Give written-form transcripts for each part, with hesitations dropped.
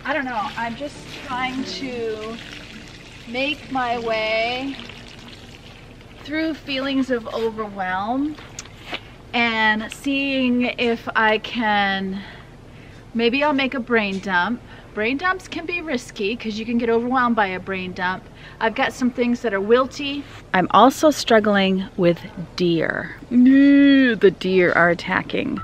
I don't know, I'm just trying to make my way through feelings of overwhelm and seeing if I can, maybe I'll make a brain dump. Brain dumps can be risky because you can get overwhelmed by a brain dump. I've got some things that are wilty. I'm also struggling with deer. The deer are attacking.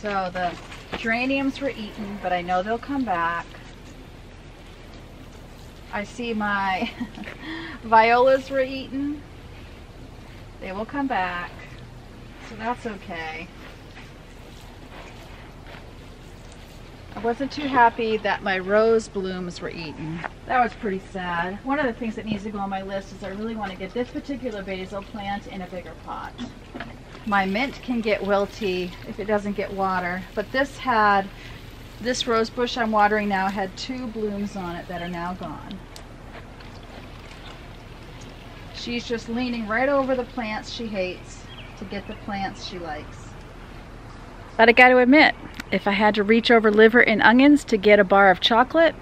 So the geraniums were eaten, but I know they'll come back. I see my violas were eaten. They will come back, so that's okay. I wasn't too happy that my rose blooms were eaten. That was pretty sad. One of the things that needs to go on my list is I really want to get this particular basil plant in a bigger pot. My mint can get wilty if it doesn't get water, but this rose bush I'm watering now had 2 blooms on it that are now gone. She's just leaning right over the plants she hates to get the plants she likes. But I got to admit, if I had to reach over liver and onions to get a bar of chocolate,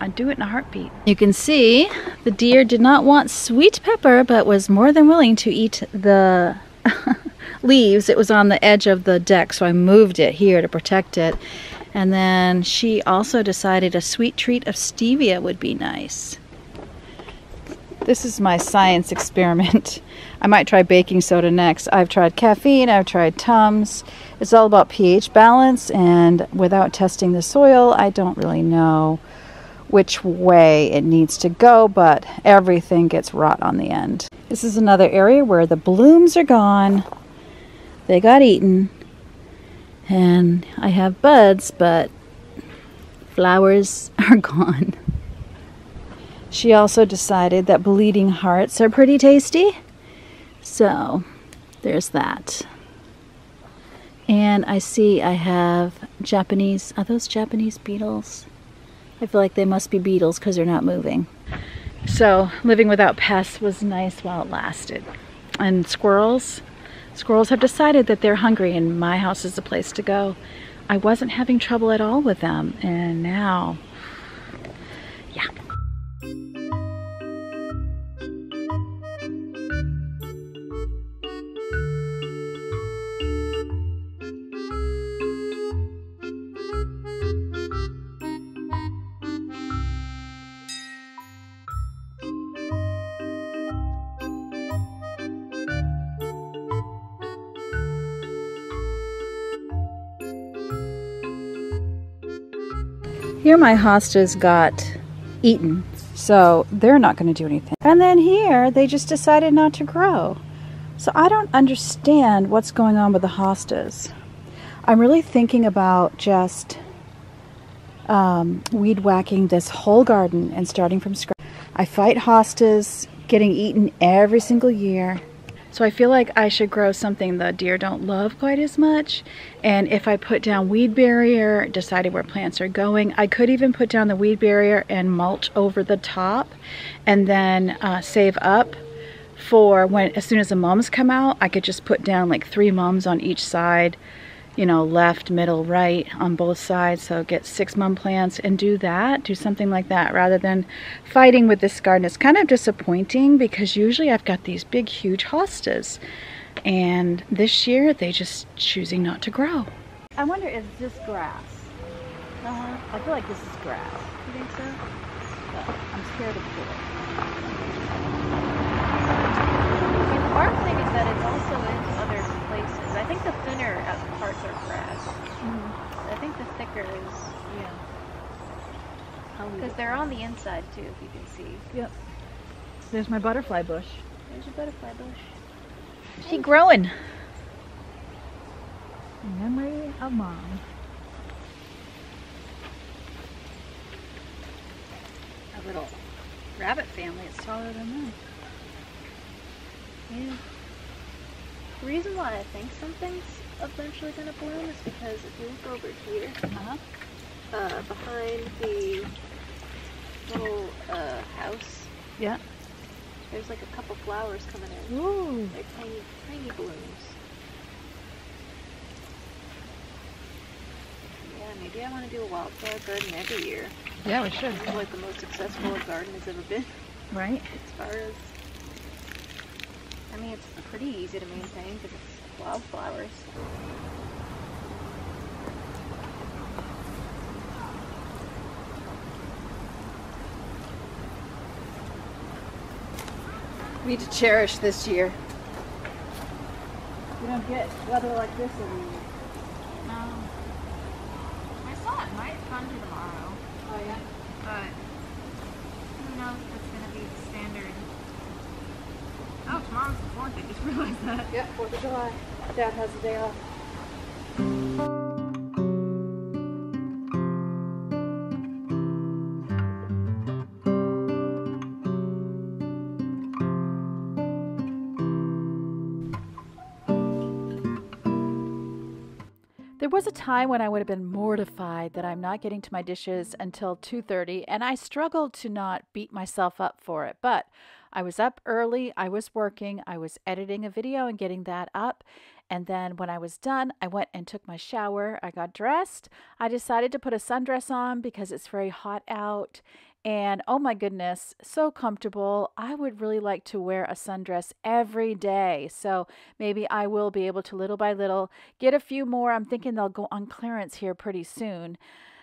I'd do it in a heartbeat. You can see the deer did not want sweet pepper, but was more than willing to eat the leaves. It was on the edge of the deck, so I moved it here to protect it. And then she also decided a sweet treat of stevia would be nice. This is my science experiment. I might try baking soda next. I've tried caffeine, I've tried Tums. It's all about pH balance, and without testing the soil, I don't really know which way it needs to go, but everything gets rot on the end. This is another area where the blooms are gone. They got eaten. And I have buds, but flowers are gone. She also decided that bleeding hearts are pretty tasty. So there's that. And I see I have Japanese, are those Japanese beetles? I feel like they must be beetles because they're not moving. So living without pests was nice while it lasted. And squirrels have decided that they're hungry and my house is the place to go. I wasn't having trouble at all with them, and now, yeah. Here my hostas got eaten, so they're not going to do anything. And then here, they just decided not to grow. So I don't understand what's going on with the hostas. I'm really thinking about just weed whacking this whole garden and starting from scratch. I fight hostas getting eaten every single year. So I feel like I should grow something the deer don't love quite as much. And if I put down weed barrier, decided where plants are going, I could even put down the weed barrier and mulch over the top, and then save up for when, as soon as the mums come out, I could just put down like 3 mums on each side, you know, left, middle, right on both sides. So get 6 mum plants and do something like that rather than fighting with this garden. It's kind of disappointing because usually I've got these big, huge hostas, and this year they just choosing not to grow. I wonder if this grass. I feel like this is grass. You think so? But I'm scared of it. The hard thing is that it's also in other places. I think the thinner parts are grass. I think the thicker is, because they're on the inside too, if you can see. Yep. There's my butterfly bush. There's a butterfly bush. She growing. In memory of Mom. A little rabbit family is taller than them. Yeah. The reason why I think something's eventually going to bloom is because if you look over here, behind the little house, yeah, There's like a couple flowers coming in. Ooh. They're tiny, tiny blooms. Yeah, maybe I want to do a wildflower garden every year. Yeah, we should. This is like the most successful a garden has ever been. Right. As far as, I mean, it's pretty easy to maintain because it's wildflowers. We need to cherish this year. We don't get weather like this every year. No. I saw it might thunder tomorrow. Oh yeah? But who knows if it's going to be the standard. Oh, tomorrow's the 4th, I just realized that. Yep, 4th of July. Dad has a day off. There was a time when I would have been mortified that I'm not getting to my dishes until 2:30, and I struggled to not beat myself up for it. But I was up early, I was working, I was editing a video and getting that up. And then when I was done, I went and took my shower. I got dressed. I decided to put a sundress on because it's very hot out. And oh my goodness, so comfortable. I would really like to wear a sundress every day. So maybe I will be able to little by little get a few more. I'm thinking they'll go on clearance here pretty soon.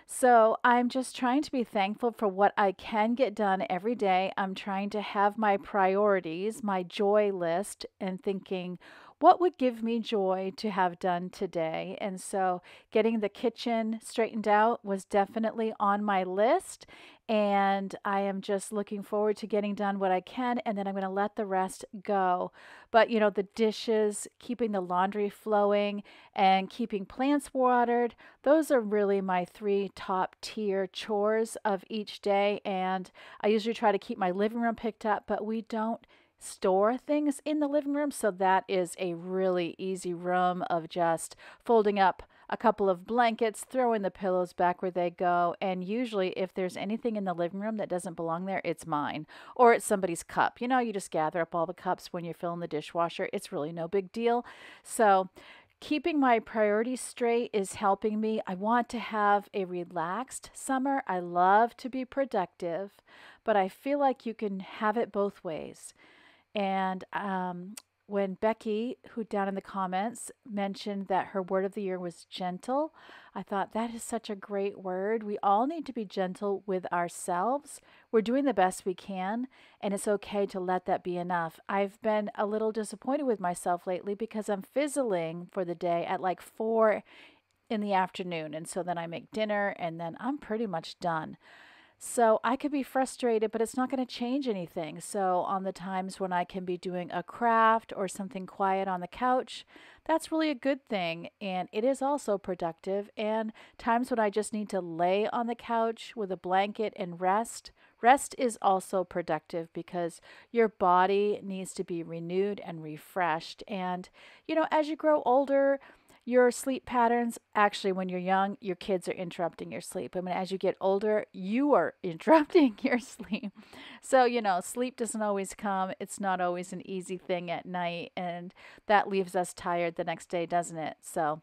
So I'm just trying to be thankful for what I can get done every day. I'm trying to have my priorities, my joy list, and thinking, what would give me joy to have done today? And so getting the kitchen straightened out was definitely on my list. And I am just looking forward to getting done what I can, and then I'm going to let the rest go. But, you know, the dishes, keeping the laundry flowing, and keeping plants watered, those are really my 3 top tier chores of each day. And I usually try to keep my living room picked up, but we don't store things in the living room, so that is a really easy room of just folding up a couple of blankets, throwing the pillows back where they go, and usually if there's anything in the living room that doesn't belong there, it's mine or it's somebody's cup. You know, you just gather up all the cups when you're filling the dishwasher. It's really no big deal. So keeping my priorities straight is helping me. I want to have a relaxed summer. I love to be productive, but I feel like you can have it both ways. And when Becky, who down in the comments, mentioned that her word of the year was gentle, I thought that is such a great word. We all need to be gentle with ourselves. We're doing the best we can, and it's okay to let that be enough. I've been a little disappointed with myself lately because I'm fizzling for the day at like 4 in the afternoon. And so then I make dinner and then I'm pretty much done. So I could be frustrated, but it's not going to change anything. So on the times when I can be doing a craft or something quiet on the couch, that's really a good thing. And it is also productive. And times when I just need to lay on the couch with a blanket and rest, rest is also productive because your body needs to be renewed and refreshed. And, you know, as you grow older, your sleep patterns, actually, when you're young, your kids are interrupting your sleep. I mean, as you get older, you are interrupting your sleep. So, you know, sleep doesn't always come. It's not always an easy thing at night. And that leaves us tired the next day, doesn't it? So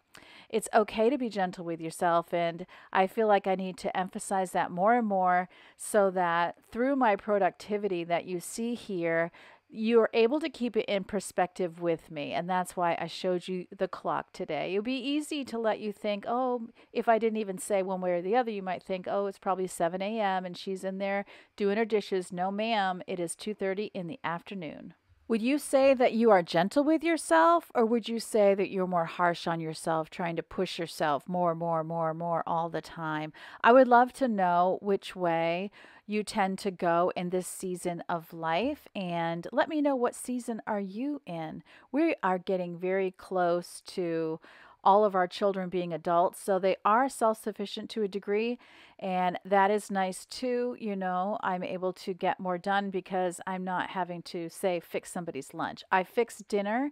it's okay to be gentle with yourself. And I feel like I need to emphasize that more and more so that through my productivity that you see here, you're able to keep it in perspective with me. And that's why I showed you the clock today. It would be easy to let you think, oh, if I didn't even say one way or the other, you might think, oh, it's probably 7 a.m. and she's in there doing her dishes. No, ma'am, it is 2:30 in the afternoon. Would you say that you are gentle with yourself, or would you say that you're more harsh on yourself, trying to push yourself more all the time? I would love to know which way you tend to go in this season of life, and let me know what season are you in. We are getting very close to all of our children being adults, so they are self-sufficient to a degree, and that is nice too. You know, I'm able to get more done because I'm not having to say fix somebody's lunch. I fix dinner,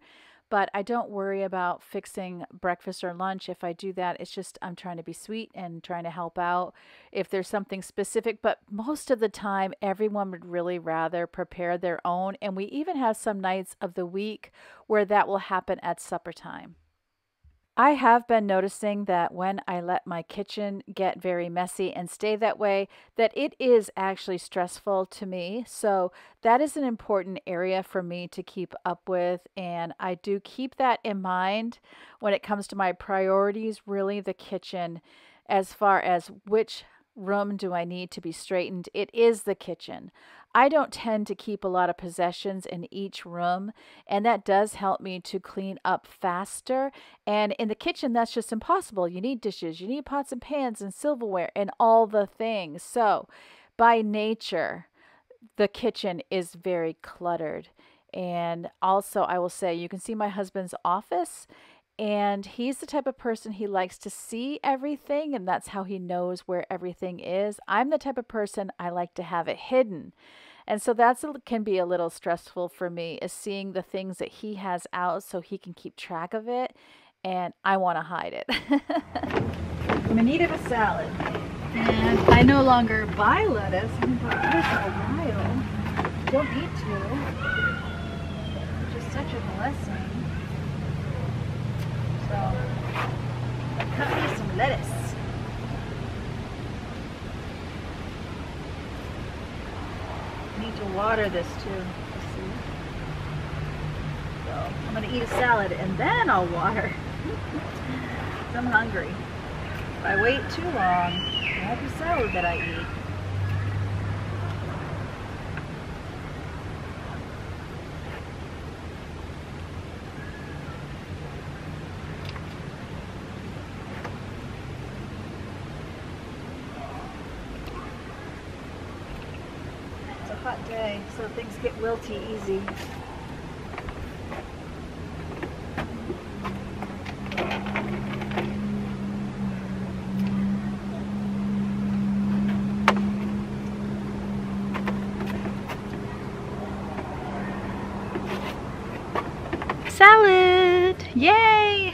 but I don't worry about fixing breakfast or lunch. If I do that, it's just I'm trying to be sweet and trying to help out if there's something specific. But most of the time, everyone would really rather prepare their own. And we even have some nights of the week where that will happen at supper time. I have been noticing that when I let my kitchen get very messy and stay that way, that it is actually stressful to me. So that is an important area for me to keep up with. And I do keep that in mind when it comes to my priorities, really the kitchen, as far as which room do I need to be straightened. It is the kitchen. I don't tend to keep a lot of possessions in each room, and that does help me to clean up faster. And in the kitchen, that's just impossible. You need dishes, you need pots and pans and silverware and all the things. So, by nature, the kitchen is very cluttered. And also, I will say, you can see my husband's office. And he's the type of person he likes to see everything, and that's how he knows where everything is. I'm the type of person I like to have it hidden. And so can be a little stressful for me, is seeing the things that he has out so he can keep track of it, and I want to hide it. I'm in need of a salad, and I no longer buy lettuce. I haven't bought lettuce in a while. Don't need to, which is such a blessing. So, cut me some lettuce. Need to water this too. See? So I'm going to eat a salad and then I'll water. I'm hungry. If I wait too long, I have the salad that I eat. Hot day, so things get wilty easy. Salad! Yay!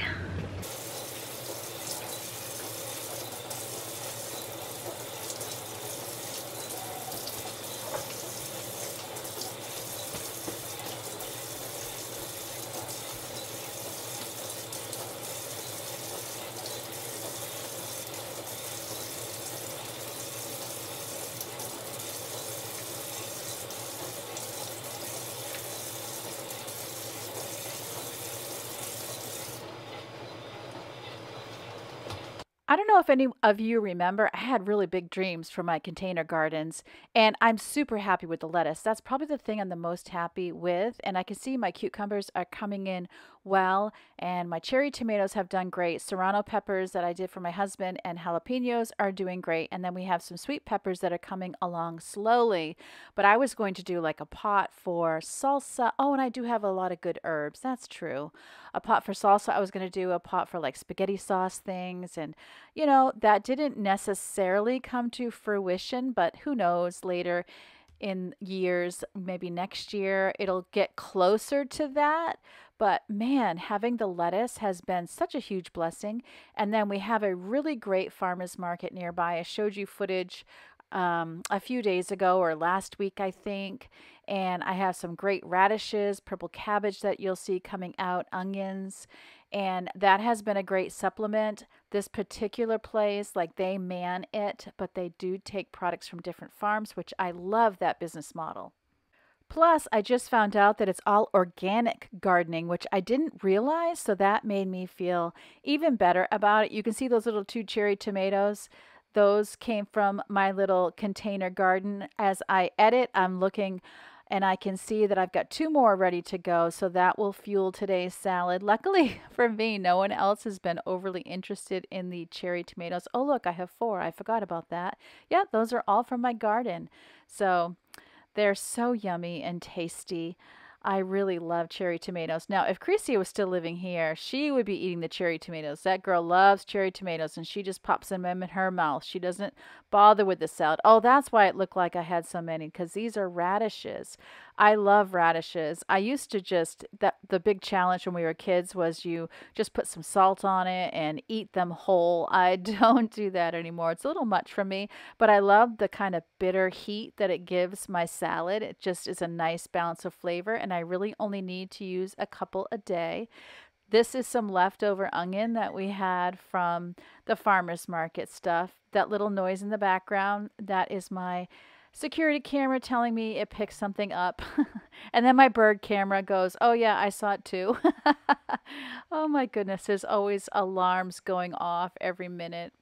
I don't know if any of you remember, I had really big dreams for my container gardens, and I'm super happy with the lettuce. That's probably the thing I'm the most happy with, and I can see my cucumbers are coming in well, and my cherry tomatoes have done great. Serrano peppers that I did for my husband and jalapenos are doing great, and then we have some sweet peppers that are coming along slowly, but I was going to do like a pot for salsa. Oh, and I do have a lot of good herbs. That's true. A pot for salsa. I was going to do a pot for like spaghetti sauce things, and that didn't necessarily come to fruition, but who knows, later in years, maybe next year, it'll get closer to that. But man, having the lettuce has been such a huge blessing. And then we have a really great farmer's market nearby. I showed you footage a few days ago or last week, I think. And I have some great radishes, purple cabbage that you'll see coming out, onions. And that has been a great supplement. This particular place, like they man it, but they do take products from different farms, which I love that business model. Plus, I just found out that it's all organic gardening, which I didn't realize, so that made me feel even better about it. You can see those little 2 cherry tomatoes. Those came from my little container garden. As I edit, I'm looking and I can see that I've got 2 more ready to go, so that will fuel today's salad. Luckily for me, no one else has been overly interested in the cherry tomatoes. Oh, look, I have 4. I forgot about that. Yeah, those are all from my garden. So they're so yummy and tasty. I really love cherry tomatoes. Now, if Creasy was still living here, she would be eating the cherry tomatoes. That girl loves cherry tomatoes, and she just pops them in her mouth. She doesn't bother with the salad. Oh, that's why it looked like I had so many, because these are radishes. I love radishes. I used to just, the big challenge when we were kids was you just put some salt on it and eat them whole. I don't do that anymore. It's a little much for me, but I love the kind of bitter heat that it gives my salad. It just is a nice balance of flavor, and I really only need to use a couple a day. This is some leftover onion that we had from the farmer's market stuff. That little noise in the background, that is my security camera telling me it picked something up. And then my bird camera goes, oh yeah, I saw it too. Oh my goodness, there's always alarms going off every minute.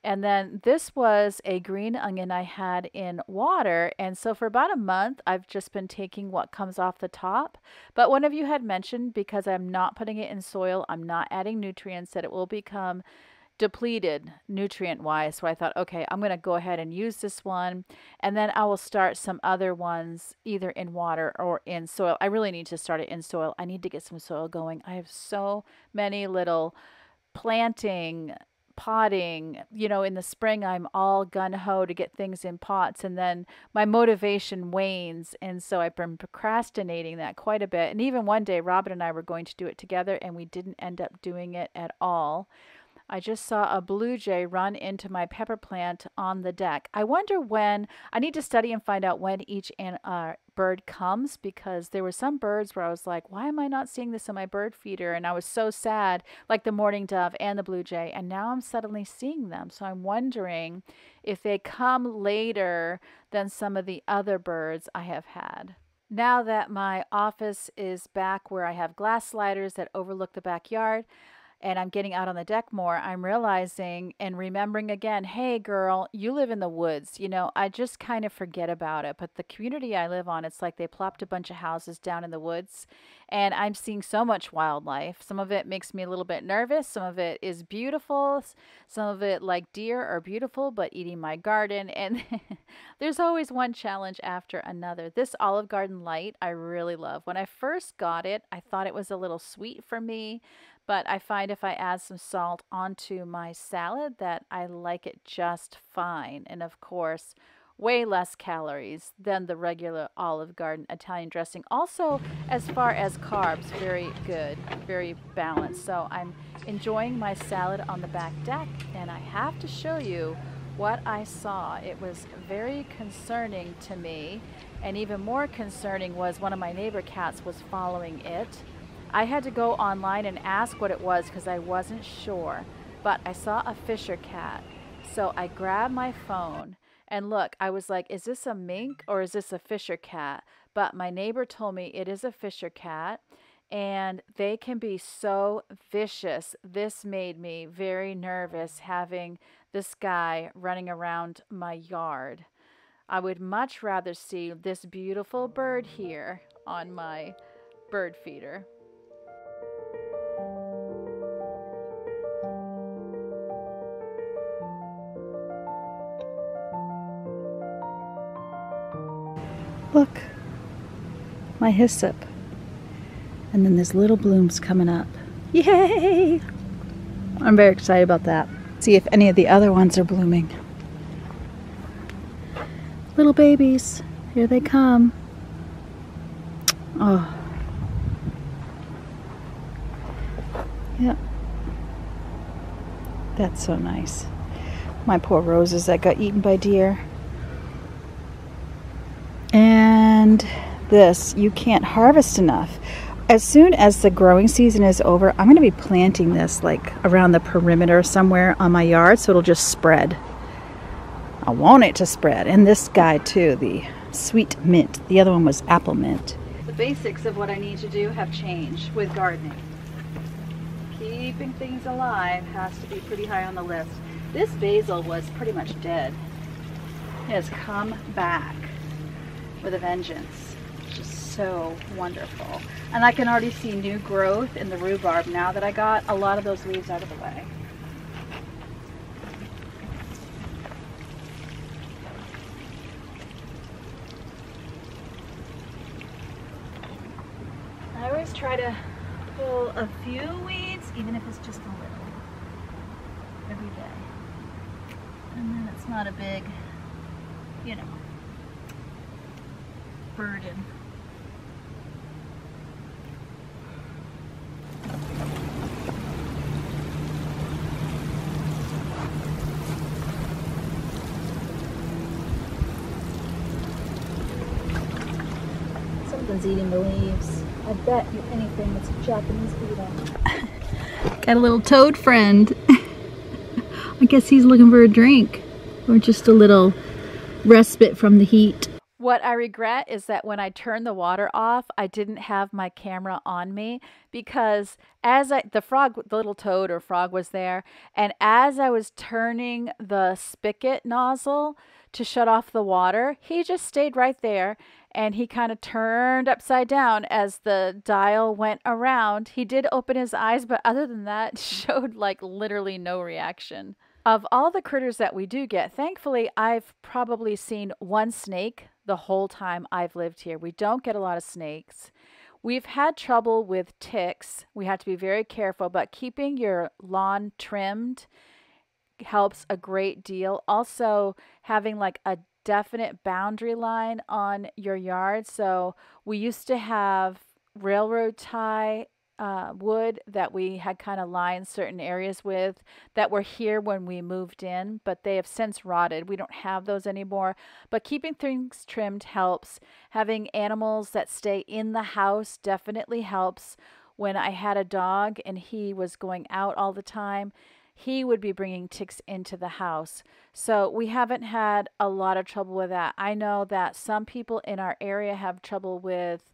And then this was a green onion I had in water. And so for about a month, I've just been taking what comes off the top. But one of you had mentioned, because I'm not putting it in soil, I'm not adding nutrients, that it will become depleted nutrient-wise. So I thought, okay, I'm going to go ahead and use this one. And then I will start some other ones either in water or in soil. I really need to start it in soil. I need to get some soil going. I have so many little planting, potting, you know, in the spring I'm all gung-ho to get things in pots, and then my motivation wanes, and so I've been procrastinating that quite a bit. And even one day Robin and I were going to do it together, and we didn't end up doing it at all. I just saw a blue jay run into my pepper plant on the deck. I wonder when, I need to study and find out when each bird comes, because there were some birds where I was like, why am I not seeing this in my bird feeder? And I was so sad, like the mourning dove and the blue jay, and now I'm suddenly seeing them. So I'm wondering if they come later than some of the other birds I have had. Now that my office is back where I have glass sliders that overlook the backyard, and I'm getting out on the deck more, I'm realizing and remembering again, hey girl, you live in the woods. You know, I just kind of forget about it. But the community I live on, it's like they plopped a bunch of houses down in the woods, and I'm seeing so much wildlife. Some of it makes me a little bit nervous. Some of it is beautiful. Some of it, like deer, are beautiful, but eating my garden. And there's always one challenge after another. This Olive Garden light, I really love. When I first got it, I thought it was a little sweet for me, but I find if I add some salt onto my salad that I like it just fine. And of course, way less calories than the regular Olive Garden Italian dressing. Also, as far as carbs, very good, very balanced. So I'm enjoying my salad on the back deck, and I have to show you what I saw. It was very concerning to me, and even more concerning was one of my neighbor cats was following it. I had to go online and ask what it was because I wasn't sure, but I saw a Fisher cat. So I grabbed my phone and look, I was like, is this a mink or is this a Fisher cat? But my neighbor told me it is a Fisher cat, and they can be so vicious. This made me very nervous, having this guy running around my yard. I would much rather see this beautiful bird here on my bird feeder. Look, my hyssop. And then there's little blooms coming up. Yay! I'm very excited about that. See if any of the other ones are blooming. Little babies, here they come. Oh. Yep. That's so nice. My poor roses that got eaten by deer. And this, you can't harvest enough. As soon as the growing season is over, I'm going to be planting this like around the perimeter somewhere on my yard, so it'll just spread. I want it to spread. And this guy too, the sweet mint. The other one was apple mint. The basics of what I need to do have changed with gardening. Keeping things alive has to be pretty high on the list. This basil was pretty much dead. It has come back with a vengeance. It's just so wonderful. And I can already see new growth in the rhubarb now that I got a lot of those leaves out of the way. I always try to pull a few weeds, even if it's just a little, every day. And then it's not a big, you know, burden. Something's eating the leaves. I bet you anything it's a Japanese beetle. Got a little toad friend. I guess he's looking for a drink or just a little respite from the heat. What I regret is that when I turned the water off, I didn't have my camera on me, because the little toad or frog was there, and as I was turning the spigot nozzle to shut off the water, he just stayed right there, and he kind of turned upside down as the dial went around. He did open his eyes, but other than that, showed like literally no reaction. Of all the critters that we do get, thankfully, I've probably seen one snake the whole time I've lived here. We don't get a lot of snakes. We've had trouble with ticks. We have to be very careful, but keeping your lawn trimmed helps a great deal. Also, having like a definite boundary line on your yard. So we used to have railroad tie wood that we had kind of lined certain areas with that were here when we moved in, but they have since rotted. We don't have those anymore, but keeping things trimmed helps. Having animals that stay in the house definitely helps. When I had a dog and he was going out all the time, he would be bringing ticks into the house. So we haven't had a lot of trouble with that. I know that some people in our area have trouble with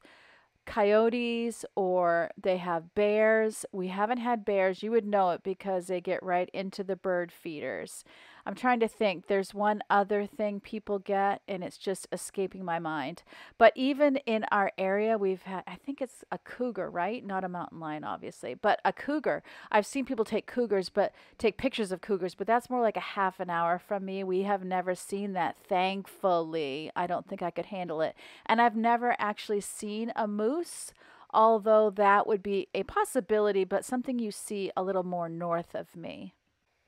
coyotes, or they have bears. We haven't had bears. You would know it because they get right into the bird feeders. I'm trying to think. There's one other thing people get, and it's just escaping my mind. But even in our area, we've had, I think it's a cougar, right? Not a mountain lion, obviously, but a cougar. I've seen people take pictures of cougars, but that's more like a half an hour from me. We have never seen that, thankfully. I don't think I could handle it. And I've never actually seen a moose, although that would be a possibility, but something you see a little more north of me.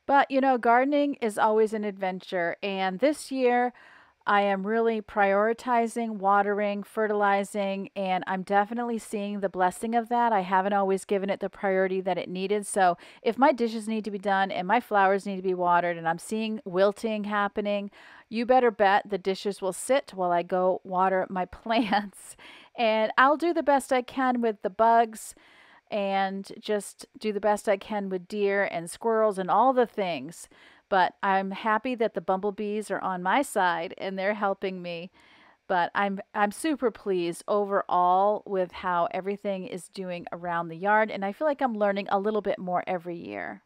But, you know, gardening is always an adventure. And this year, I am really prioritizing watering, fertilizing, and I'm definitely seeing the blessing of that. I haven't always given it the priority that it needed. So if my dishes need to be done and my flowers need to be watered and I'm seeing wilting happening, you better bet the dishes will sit while I go water my plants. And I'll do the best I can with the bugs, and just do the best I can with deer and squirrels and all the things. But I'm happy that the bumblebees are on my side and they're helping me. But I'm super pleased overall with how everything is doing around the yard, and I feel like I'm learning a little bit more every year.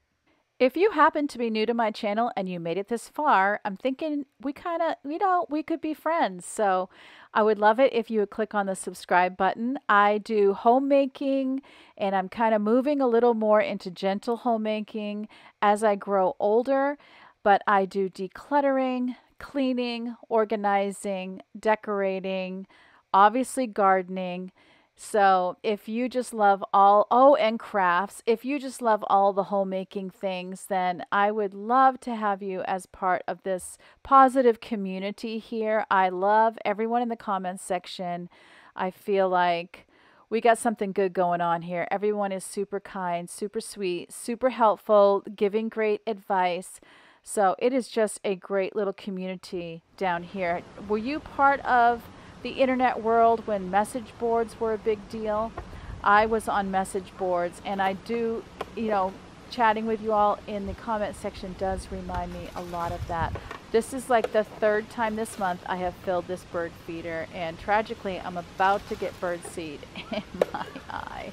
If you happen to be new to my channel and you made it this far, I'm thinking we could be friends. So I would love it if you would click on the subscribe button. I do homemaking, and I'm kind of moving a little more into gentle homemaking as I grow older, but I do decluttering, cleaning, organizing, decorating, obviously gardening. So if you just love and crafts, if you just love all the homemaking things, then I would love to have you as part of this positive community here. I love everyone in the comments section. I feel like we got something good going on here. Everyone is super kind, super sweet, super helpful, giving great advice. So it is just a great little community down here. Were you part of the internet world when message boards were a big deal? I was on message boards, and I do, chatting with you all in the comment section does remind me a lot of that. This is like the third time this month I have filled this bird feeder, and tragically I'm about to get bird seed in my eye.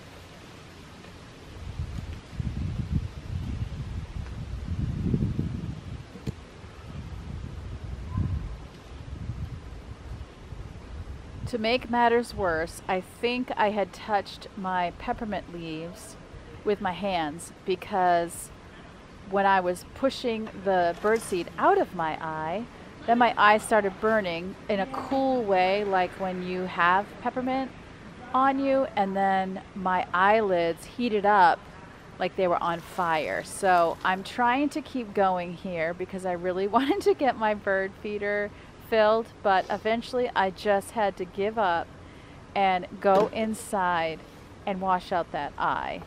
To make matters worse, I think I had touched my peppermint leaves with my hands, because when I was pushing the birdseed out of my eye, then my eye started burning in a cool way, like when you have peppermint on you, and then my eyelids heated up like they were on fire. So I'm trying to keep going here because I really wanted to get my bird feeder filled, but eventually I just had to give up and go inside and wash out that eye,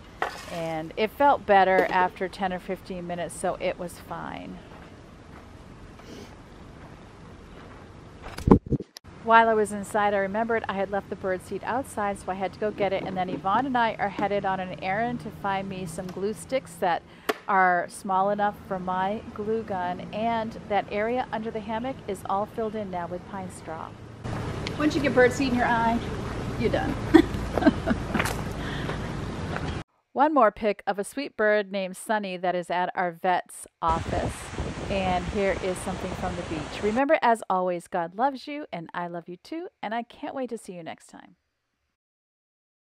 and it felt better after 10 or 15 minutes, so it was fine. While I was inside, I remembered I had left the birdseed outside, so I had to go get it. And then Yvonne and I are headed on an errand to find me some glue sticks that are small enough for my glue gun. And that area under the hammock is all filled in now with pine straw. Once you get birdseed in your eye, you're done. One more pic of a sweet bird named Sunny that is at our vet's office. And here is something from the beach. Remember, as always, God loves you and I love you too. And I can't wait to see you next time.